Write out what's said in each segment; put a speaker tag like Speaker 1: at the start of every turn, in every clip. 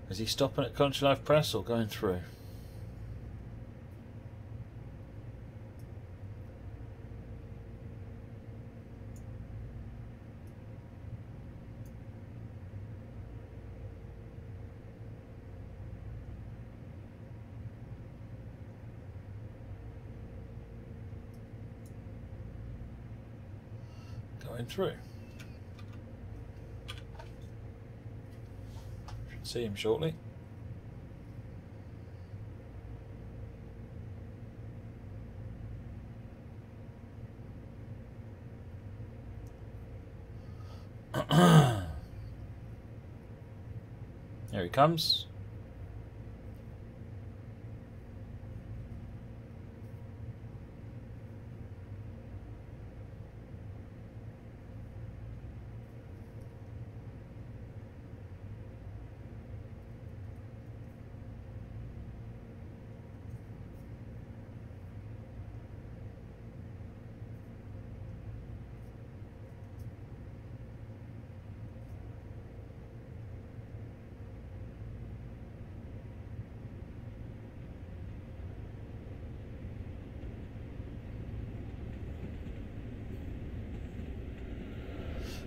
Speaker 1: Is he stopping at Country Life Press or going through? Going through. Should see him shortly. Here he comes.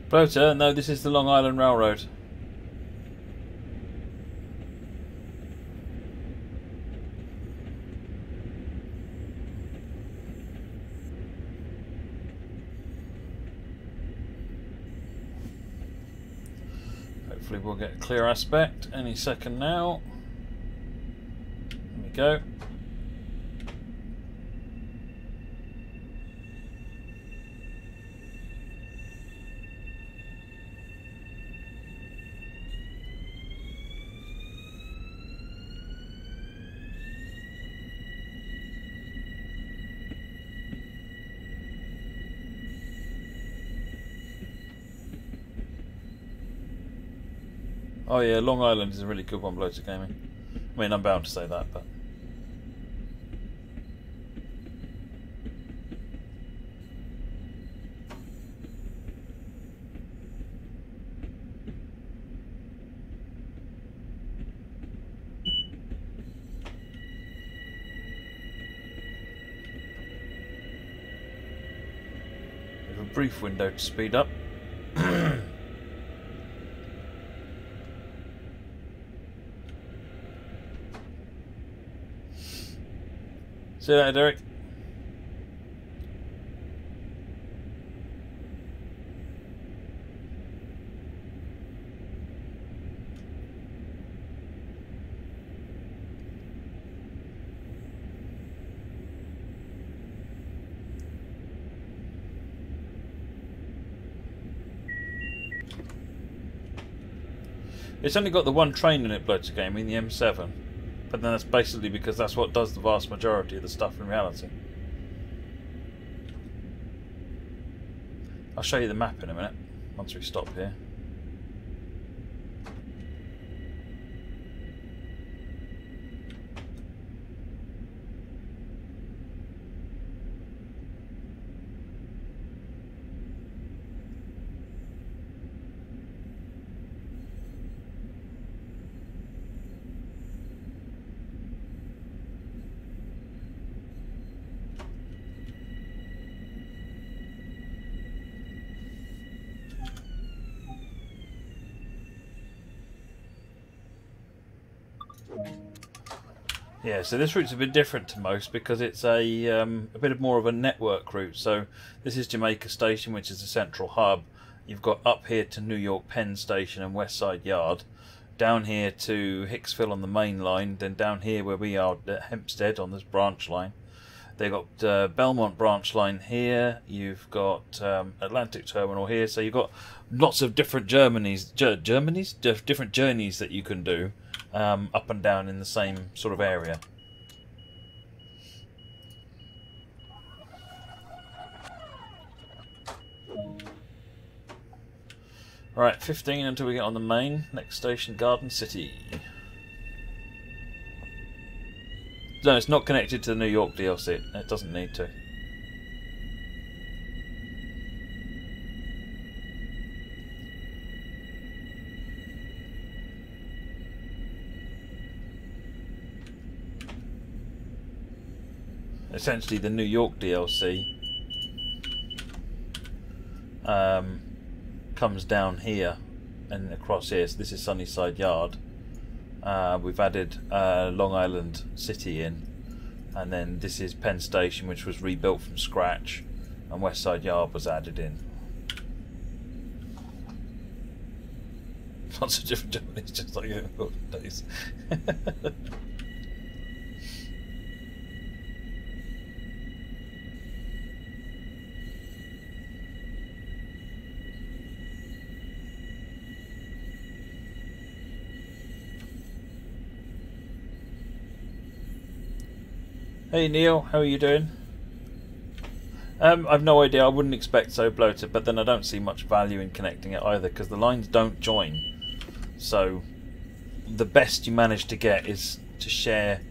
Speaker 1: Bloater, no, this is the Long Island Railroad. Hopefully we'll get a clear aspect any second now. There we go. Oh yeah, Long Island is a really good one, Bloater Gaming. I mean, I'm bound to say that, but... we have a brief window to speed up. See you later, Derek. It's only got the one train in it, Bloater Gaming, the M7. But then that's basically because that's what does the vast majority of the stuff in reality. I'll show you the map in a minute, once we stop here. Yeah, so this route's a bit different to most because it's a bit more of a network route. So this is Jamaica Station, which is the central hub. You've got up here to New York Penn Station and West Side Yard, down here to Hicksville on the main line, then down here where we are at Hempstead on this branch line. They've got Belmont branch line here. You've got Atlantic Terminal here. So you've got lots of different different journeys that you can do up and down in the same sort of area. Right, 15 until we get on the main. Next station, Garden City. No, it's not connected to the New York DLC. It doesn't need to. essentially the New York DLC comes down here and across here. So this is Sunnyside Yard. We've added Long Island City in, and then this is Penn Station, which was rebuilt from scratch, and West Side Yard was added in. Lots of different Germany's, just like in the olden days. Hey Neil, how are you doing? I've no idea. I wouldn't expect so bloated, but then I don't see much value in connecting it either because the lines don't join. So the best you manage to get is to share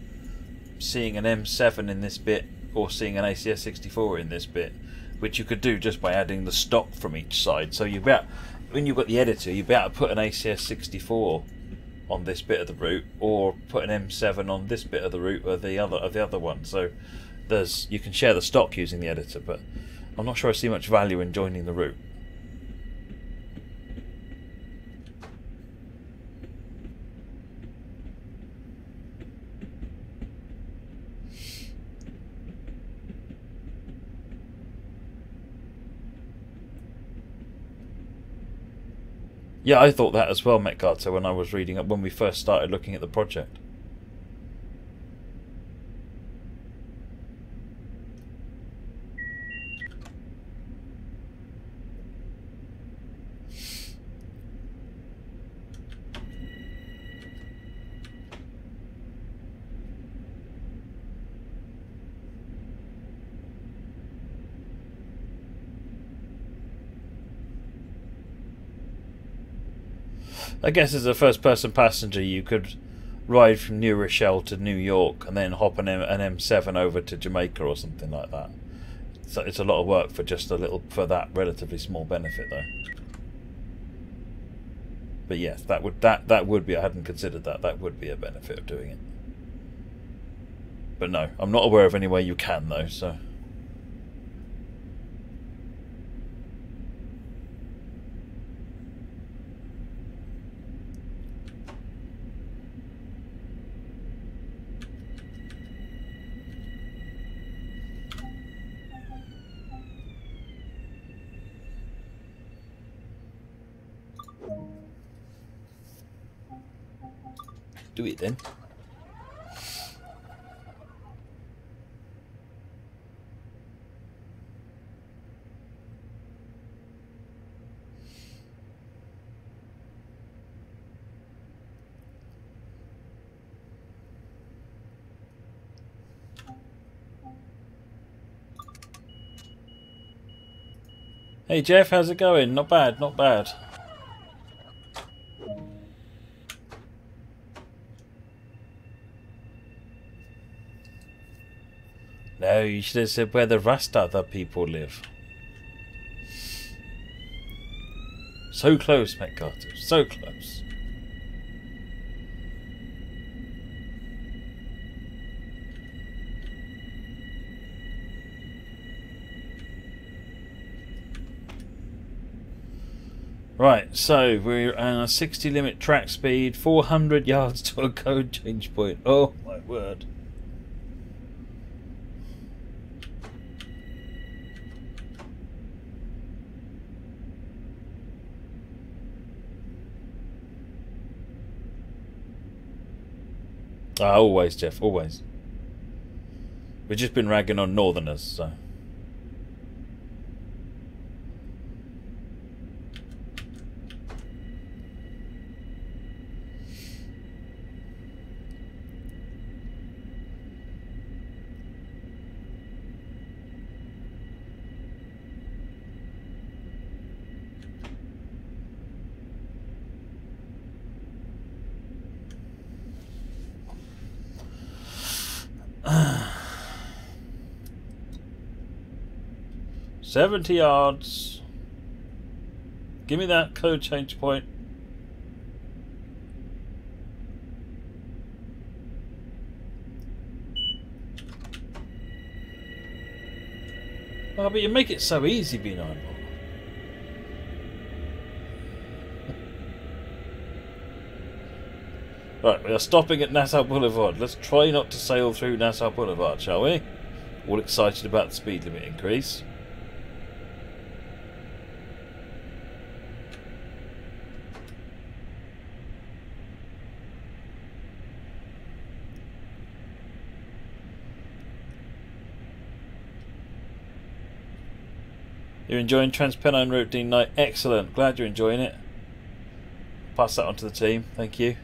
Speaker 1: seeing an M7 in this bit or seeing an ACS64 in this bit, which you could do just by adding the stock from each side. So you bet when you've got the editor, you better put an ACS64 on this bit of the route, or put an M7 on this bit of the route, or the other one. So you can share the stock using the editor, but I'm not sure I see much value in joining the route. Yeah, I thought that as well, Metcarter, when I was reading up when we first started looking at the project. I guess as a first-person passenger, you could ride from New Rochelle to New York and then hop an M7 over to Jamaica or something like that. So it's a lot of work for just for that relatively small benefit, though. But yes, that would be. I hadn't considered that. That would be a benefit of doing it. But no, I'm not aware of any way you can though. So. Do it then. Hey Jeff, how's it going? Not bad, not bad. No, you should have said where the rest other people live. So close, Metcarter, so close. Right, so we're at a 60 limit track speed, 400 yards to a code change point. Oh my word. Always, Jeff, always. We've just been ragging on Northerners, so. $70 yards. Give me that code change point. Oh, but you make it so easy being on. Right, we are stopping at Nassau Boulevard. Let's try not to sail through Nassau Boulevard, shall we? All excited about the speed limit increase. You're enjoying Transpennine Route D9? Excellent. Glad you're enjoying it. Pass that on to the team. Thank you.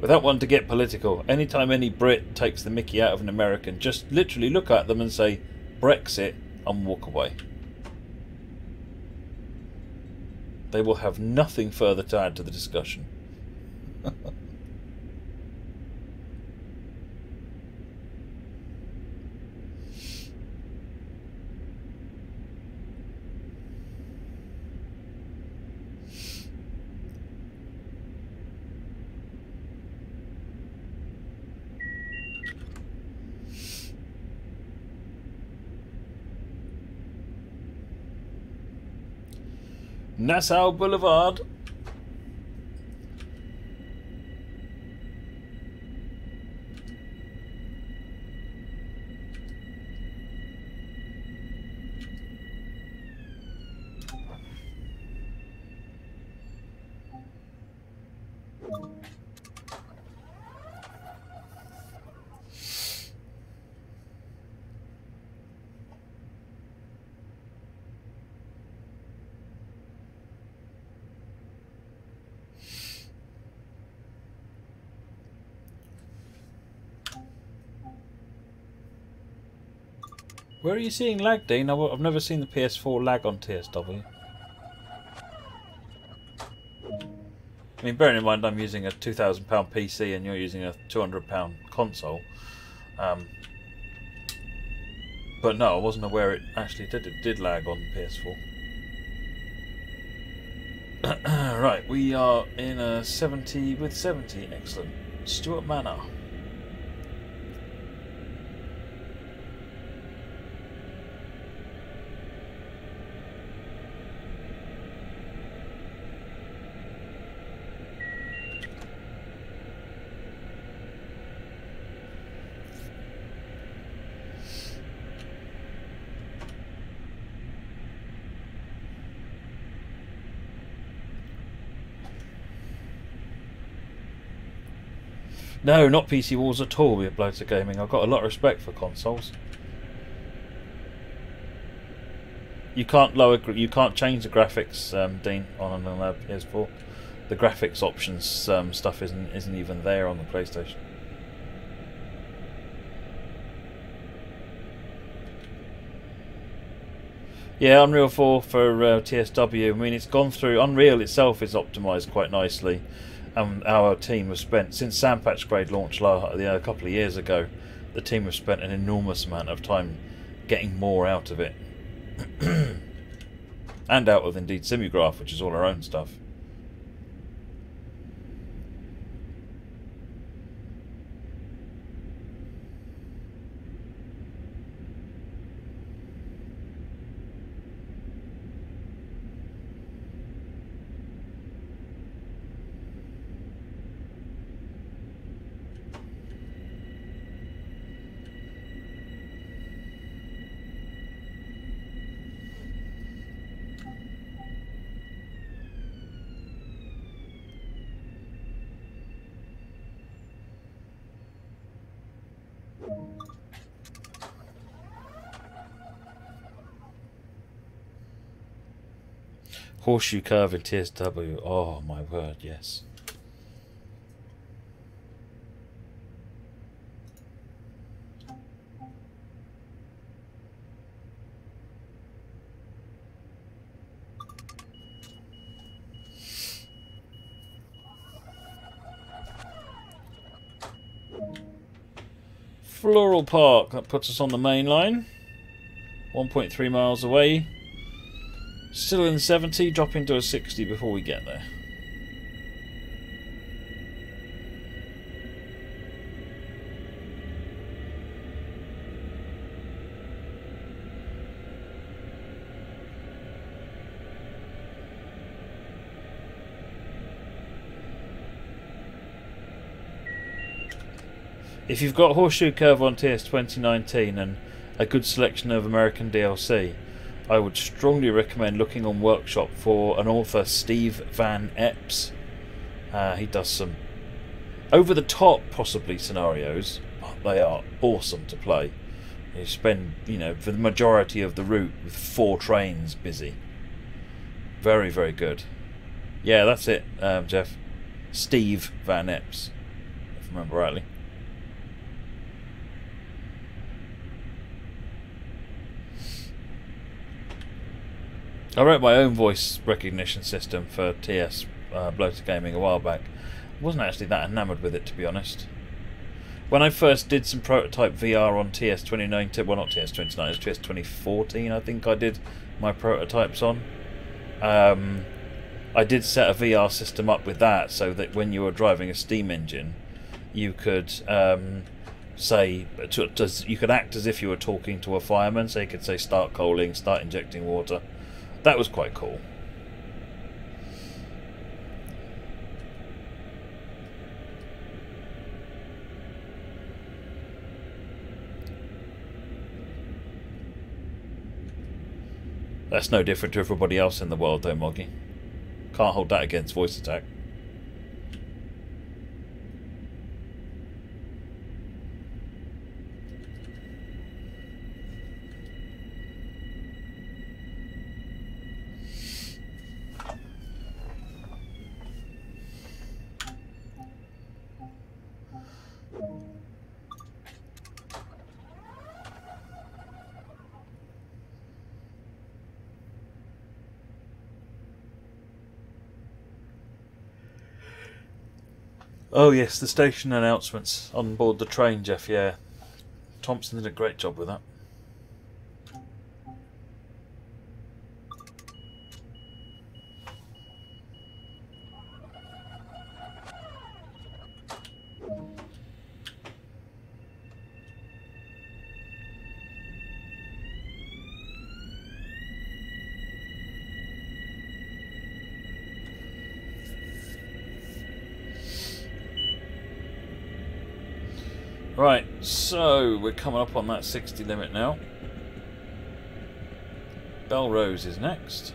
Speaker 1: Without wanting to get political, anytime any Brit takes the mickey out of an American, just literally look at them and say Brexit and walk away. They will have nothing further to add to the discussion. Nassau Boulevard. Where are you seeing lag, Dean? I've never seen the PS4 lag on TSW. I mean, bearing in mind I'm using a £2,000 PC and you're using a £200 console. But no, I wasn't aware it actually did lag on PS4. Right, we are in a 70 with 70. Excellent. Stuart Manor. No, not PC Wars at all with Blokes of Gaming. I've got a lot of respect for consoles. You can't you can't change the graphics, Dean, on an PS4. The graphics options stuff isn't even there on the PlayStation. Yeah, Unreal 4 for TSW. I mean, it's gone through. Unreal itself is optimised quite nicely. Our team has spent, since Sandpatch Grade launched a couple of years ago, the team have spent an enormous amount of time getting more out of it. And out of, indeed, Simugraph, which is all our own stuff. Horseshoe curve in TSW. Oh my word, yes. Floral Park. That puts us on the main line. 1.3 miles away. Still in 70, dropping to a 60 before we get there. If you've got Horseshoe Curve on TS 2019 and a good selection of American DLC, I would strongly recommend looking on Workshop for an author, Steve Van Epps. He does some over-the-top, possibly, scenarios, but they are awesome to play. You spend, you know, for the majority of the route with 4 trains busy. Very, very good. Yeah, that's it, Jeff. Steve Van Epps, if I remember rightly. I wrote my own voice recognition system for TS Bloater Gaming a while back. I wasn't actually that enamoured with it, to be honest. When I first did some prototype VR on TS 2019, well, not TS 2019, it was TS 2014 I think I did my prototypes on. I did set a VR system up with that so that when you were driving a steam engine, you could say, you could act as if you were talking to a fireman, so you could say start coaling, start injecting water. That was quite cool. That's no different to everybody else in the world though, Moggy. Can't hold that against voice attack. Oh yes, the station announcements on board the train, Jeff, yeah. Thompson did a great job with that. Right, so we're coming up on that 60 limit now. Belrose is next.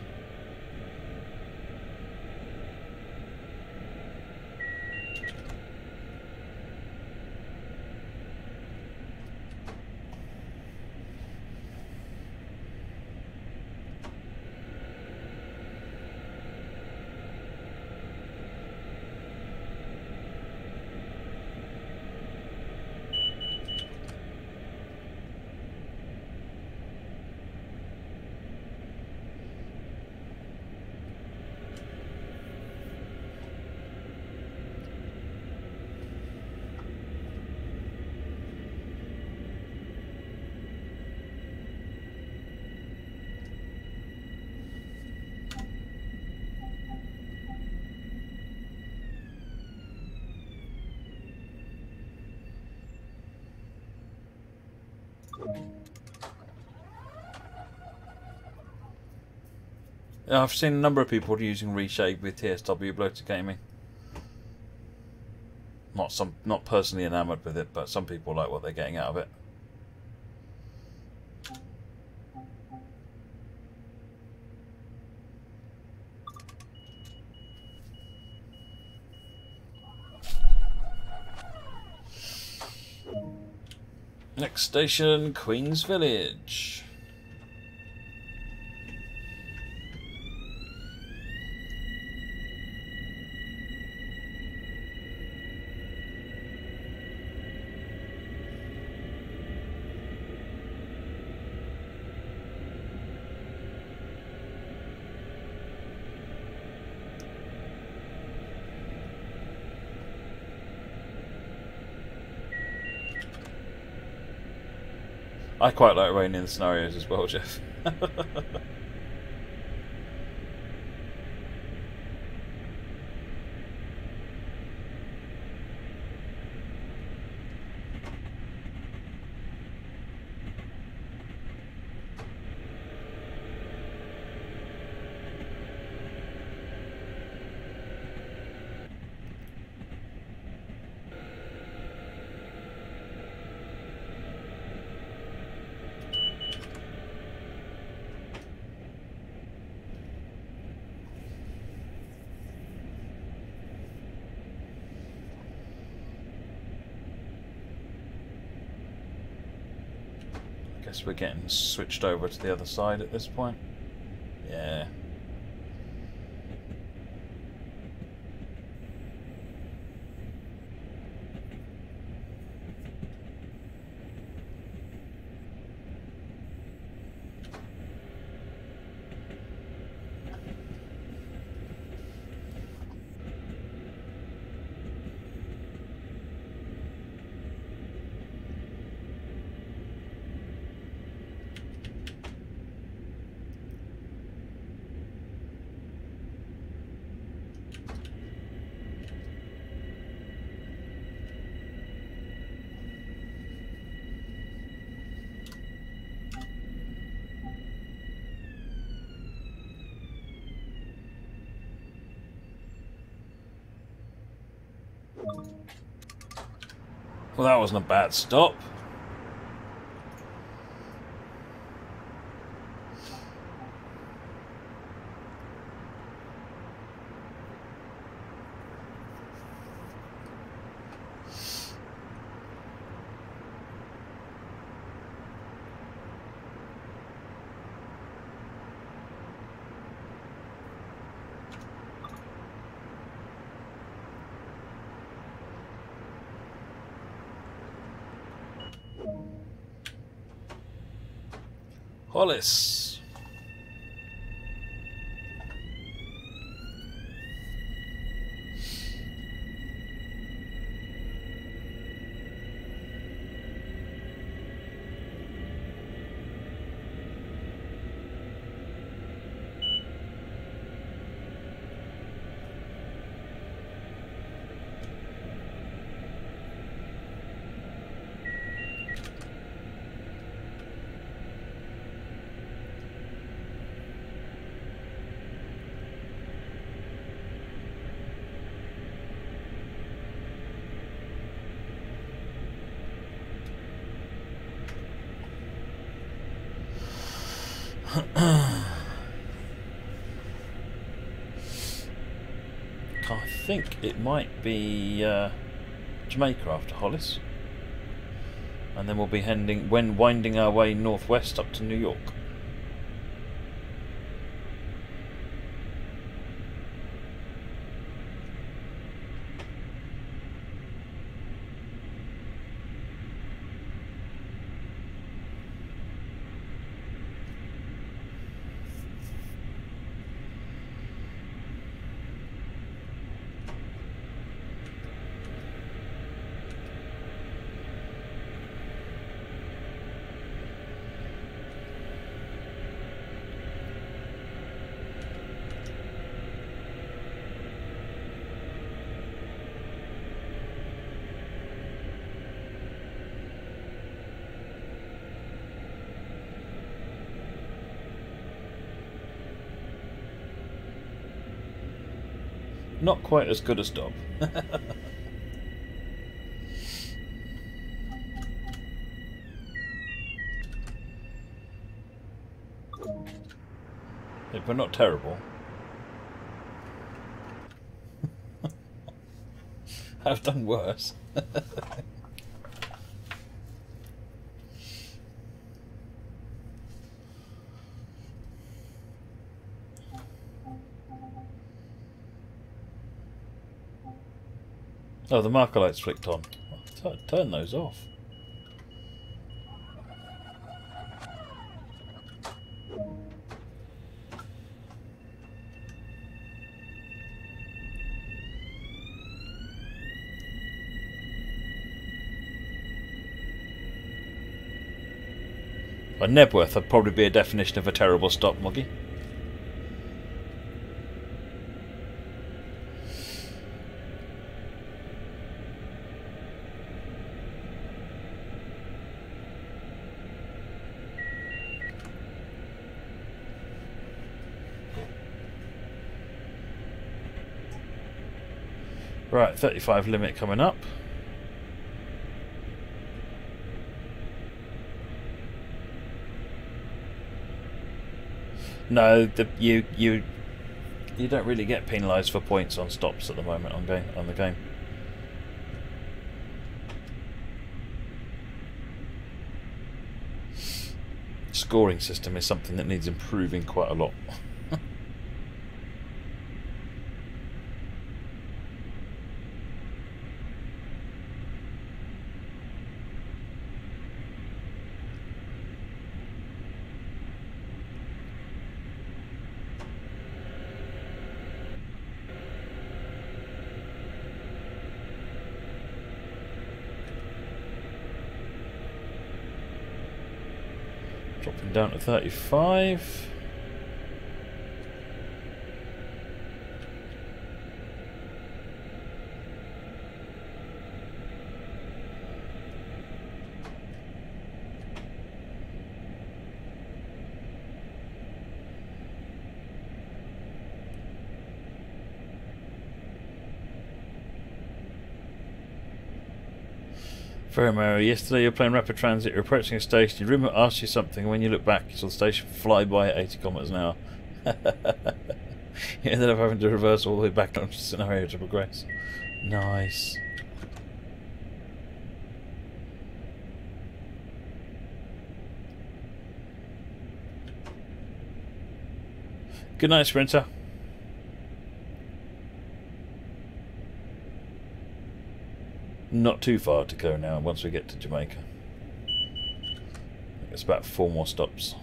Speaker 1: I've seen a number of people using Reshape with TSW Bloater Gaming. Not personally enamoured with it, but some people like what they're getting out of it. Next station, Queen's Village. I quite like rain in the scenarios as well, Jeff. Guess we're getting switched over to the other side at this point. Yeah. Well, that wasn't a bad stop. Hollis. I think it might be Jamaica after Hollis, and then we'll be winding our way northwest up to New York. Not quite as good a stop. But not terrible. I've done worse. Oh, the marker lights flicked on. Turn those off. By Nebworth, that'd probably be a definition of a terrible stop, Moggy. Right, 35 limit coming up. No, you don't really get penalised for points on stops at the moment on the game. Scoring system is something that needs improving quite a lot. Dropping down to 35. Very merry. Yesterday you were playing Rapid Transit, you're approaching a station, your roommate asked you something, and when you look back you saw the station fly by at 80 kilometers an hour. You ended up having to reverse all the way back onto the scenario to progress. Nice. Good night, Sprinter. Not too far to go now once we get to Jamaica. It's about 4 more stops.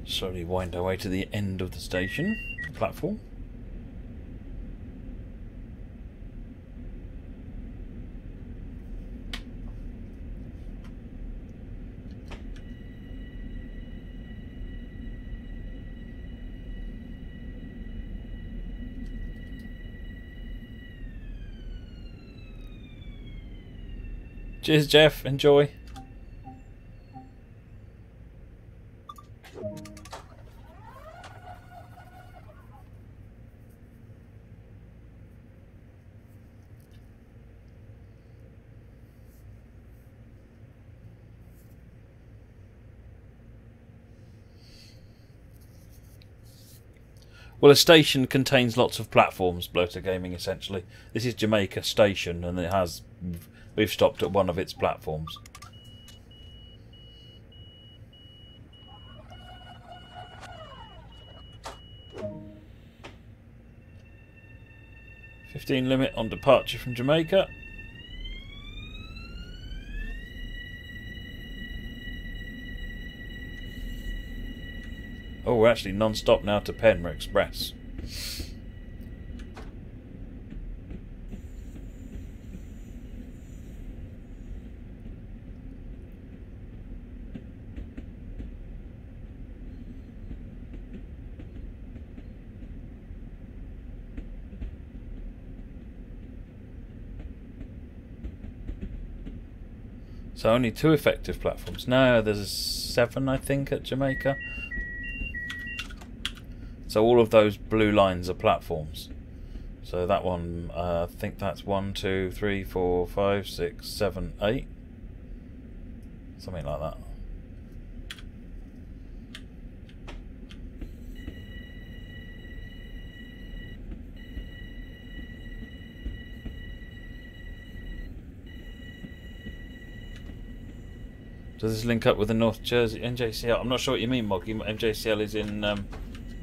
Speaker 1: Slowly wind our way to the end of the station platform. Cheers, Jeff. Enjoy. Well, a station contains lots of platforms, Bloater Gaming, essentially. This is Jamaica Station, and we've stopped at one of its platforms. "15 limit on departure from Jamaica." Oh, we're actually non-stop now to Penn. We're express. So only 2 effective platforms. No, there's 7, I think, at Jamaica. So all of those blue lines are platforms. So that one, I think that's 1, 2, 3, 4, 5, 6, 7, 8. Something like that. Does this link up with the North Jersey NJCL? I'm not sure what you mean, Moggy. NJCL is in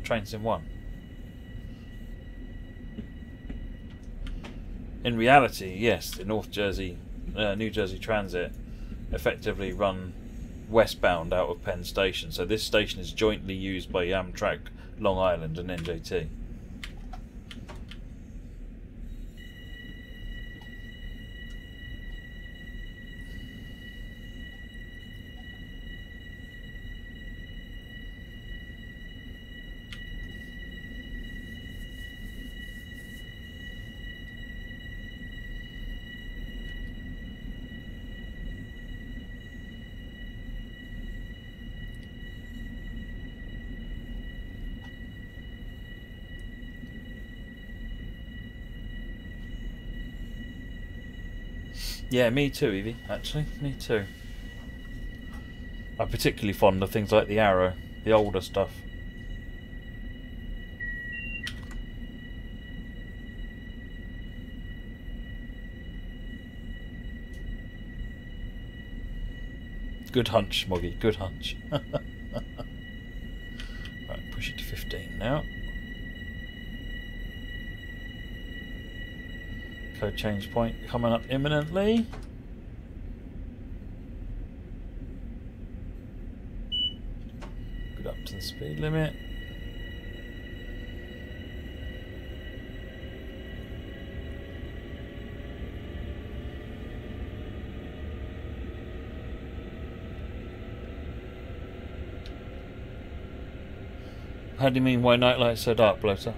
Speaker 1: Trains in 1. In reality, yes, the North Jersey, New Jersey Transit effectively run westbound out of Penn Station. So this station is jointly used by Amtrak, Long Island, and NJT. Yeah, me too, Evie, actually. Me too. I'm particularly fond of things like the Arrow, the older stuff. Good hunch, Moggy, good hunch. Right, push it to 15 now. Code change point coming up imminently. Good up to the speed limit. How do you mean why nightlight's so dark, bloater?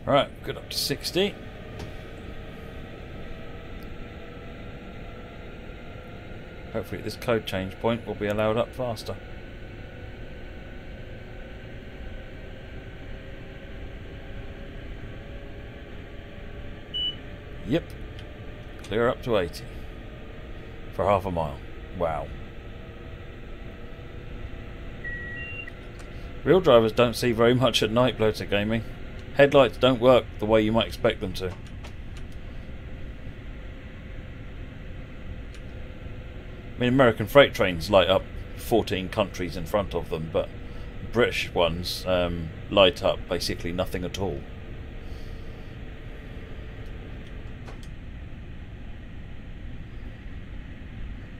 Speaker 1: Right, good up to 60. Hopefully this code change point will be allowed up faster. Yep. Clear up to 80. For half a mile. Wow. Real drivers don't see very much at night, bloater gaming. Headlights don't work the way you might expect them to. I mean, American freight trains light up 14 countries in front of them, but British ones light up basically nothing at all.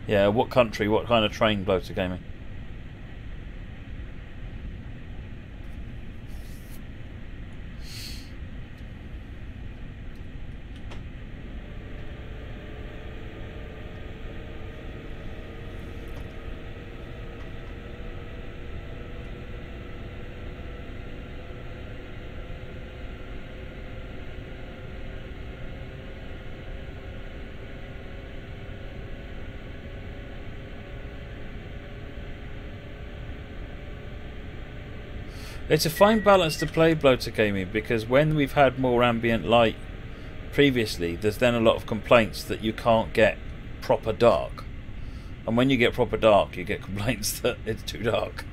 Speaker 1: Yeah, what country, what kind of train, bloater gaming? It's a fine balance to play, Bloater Gaming, because when we've had more ambient light previously, there's then a lot of complaints that you can't get proper dark. And when you get proper dark, you get complaints that it's too dark.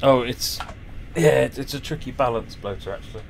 Speaker 1: Oh, it's a tricky balance, Bloater, actually.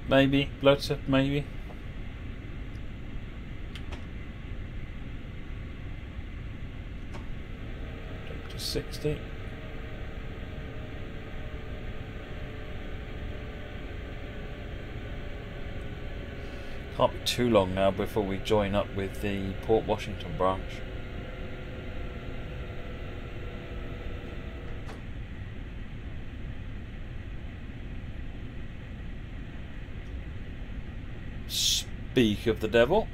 Speaker 1: Maybe, Bloater, maybe. Up to 60. Can't be too long now before we join up with the Port Washington branch. Speak of the devil.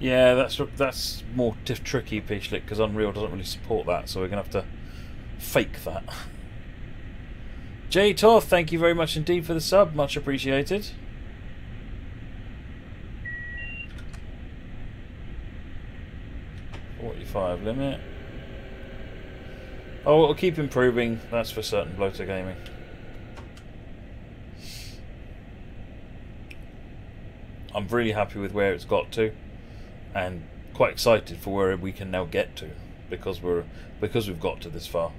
Speaker 1: Yeah, that's more tricky, Peachlick, because Unreal doesn't really support that, so we're going to have to fake that. Jay Toth, thank you very much indeed for the sub, much appreciated. $45 limit. Oh, it'll keep improving, that's for certain, Bloater Gaming. I'm really happy with where it's got to, and quite excited for where we can now get to, because we've got to this far.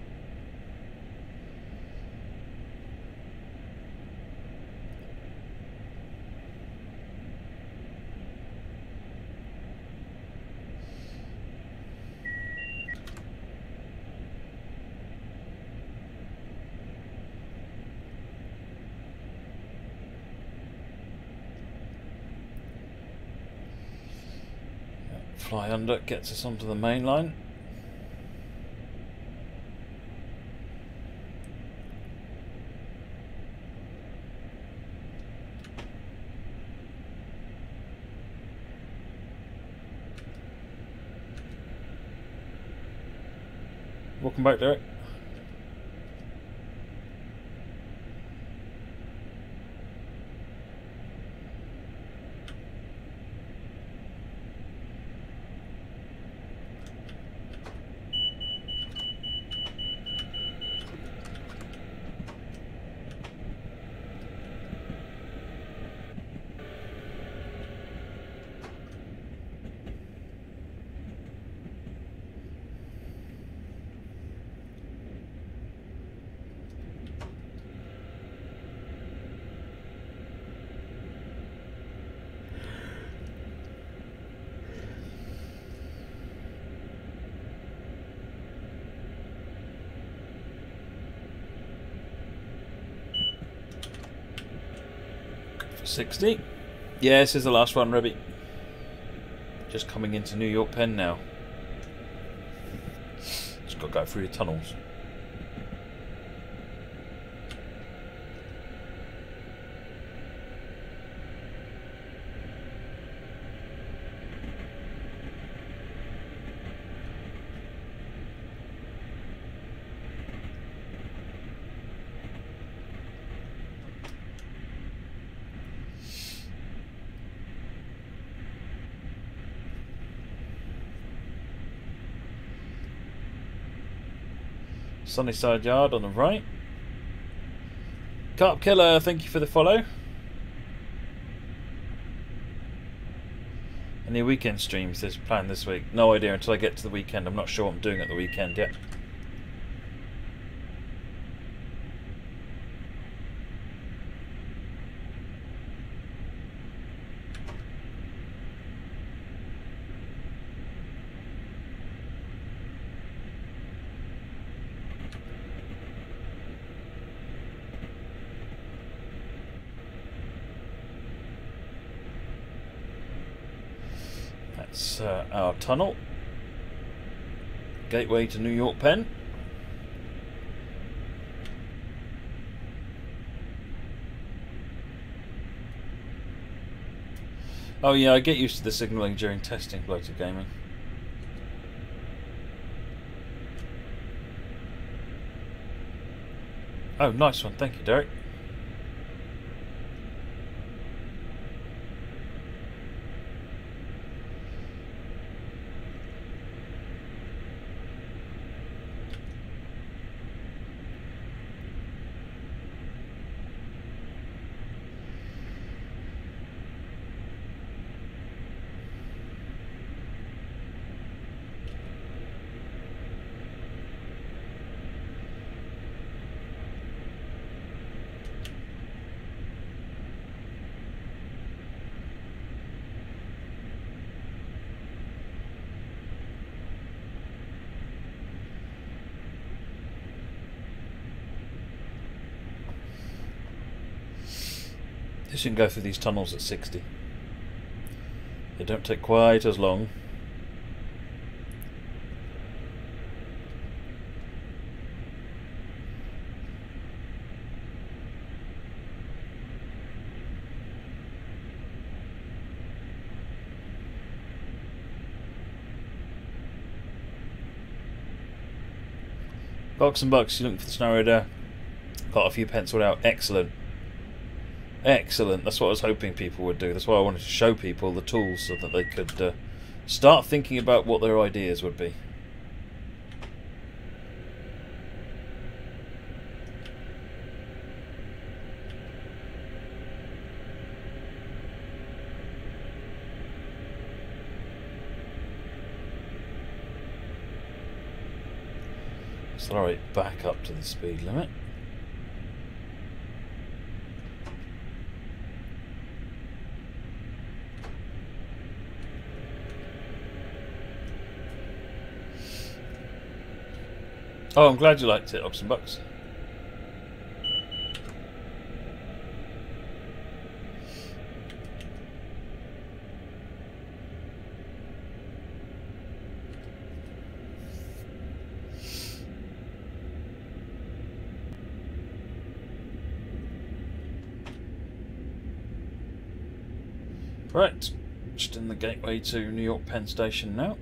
Speaker 1: Fly under gets us onto the main line. Welcome back, Derek. $60. Yeah, this is the last one, Rebby. Just coming into New York Penn now. It's just got to go through the tunnels. Sunnyside Yard on the right. Carp Killer, thank you for the follow. Any weekend streams there's planned this week? No idea until I get to the weekend. I'm not sure what I'm doing at the weekend yet. That's our tunnel. Gateway to New York Penn. Oh yeah, I get used to the signalling during testing, Bloated Gaming. Oh, nice one. Thank you, Derek. This can go through these tunnels at 60. They don't take quite as long. Box and Bucks, you looking for the scenario there? Got a few penciled out. Excellent. Excellent. That's what I was hoping people would do. That's why I wanted to show people the tools so that they could start thinking about what their ideas would be. Accelerate back up to the speed limit. Oh, I'm glad you liked it, Ox and Bucks. Right, just in the gateway to New York Penn Station now.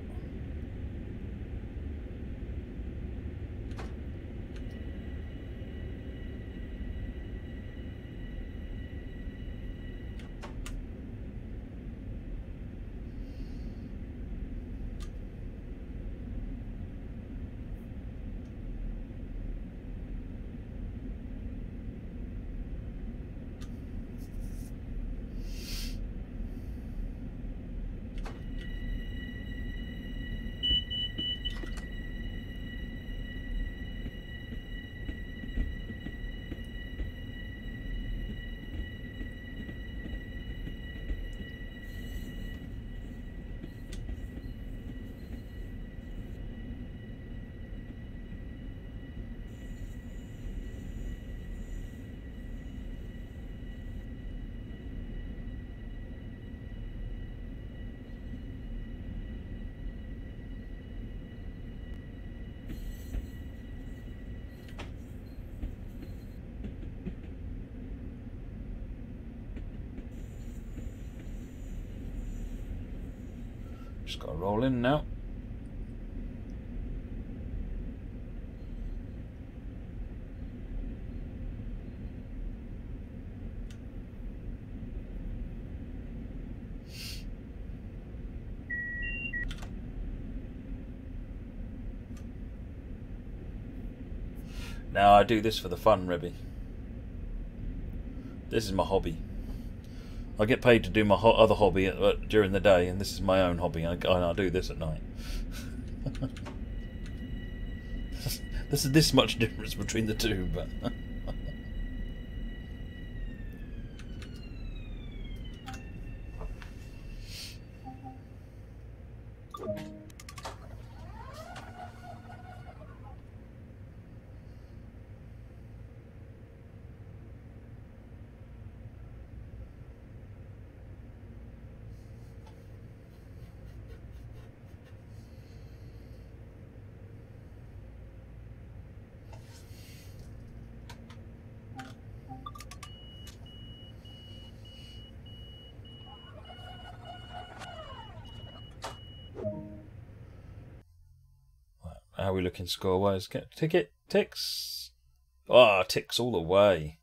Speaker 1: Just got to roll in now. Now I do this for the fun, Rebby. This is my hobby. I get paid to do my other hobby during the day, and this is my own hobby, and I do this at night. There's this much difference between the two, but... How are we looking score-wise? Get ticket ticks. Ah, ticks all the way.